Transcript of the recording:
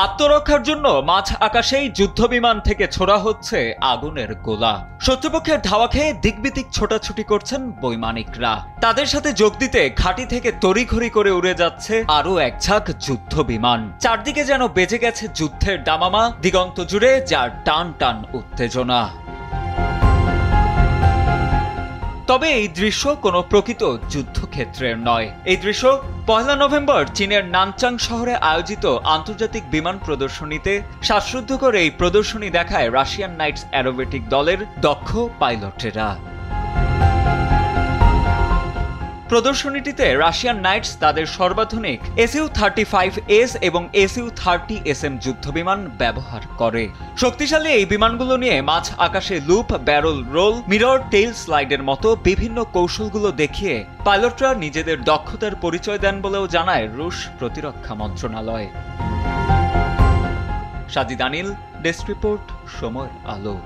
আত্মরক্ষার জন্য মাঝ আকাশেই যুদ্ধবিমান থেকে ছোড়া হচ্ছে আগুনের গোলা। শত্রুপক্ষের ধাওয়া খেয়ে দিকবিদিক ছোটাছুটি করছেন বৈমানিকরা। তাদের সাথে যোগ দিতে ঘাঁটি থেকে তড়িঘড়ি করে উড়ে যাচ্ছে আরও এক ঝাঁক যুদ্ধবিমান। চারদিকে যেন বেজে গেছে যুদ্ধের দামামা, দিগন্ত জুড়ে যার টান টান উত্তেজনা। তবে এই দৃশ্য কোনো প্রকৃত যুদ্ধক্ষেত্রের নয়। এই দৃশ্য 1 নভেম্বর চীনের নানচাং শহরে আয়োজিত আন্তর্জাতিক বিমান প্রদর্শনীতে শ্বাসরুদ্ধকর এই প্রদর্শনী দেখায় রাশিয়ান নাইটস অ্যারোবেটিক দলের দক্ষ পাইলটেরা। প্রদর্শনীটিতে রাশিয়ান নাইটস তাদের সর্বাধুনিক Su-35S এবং Su-30SM যুদ্ধবিমান ব্যবহার করে। শক্তিশালী এই বিমানগুলো নিয়ে মাঝ আকাশে loop, barrel roll, mirror, tail স্লাইডের মতো বিভিন্ন কৌশলগুলো দেখিয়ে পাইলটরা নিজেদের দক্ষতার পরিচয় দেন বলেও জানায় রুশ প্রতিরক্ষা মন্ত্রণালয়। সাজিদ আনিল, ডেস্ক রিপোর্ট, সময়ের আলো।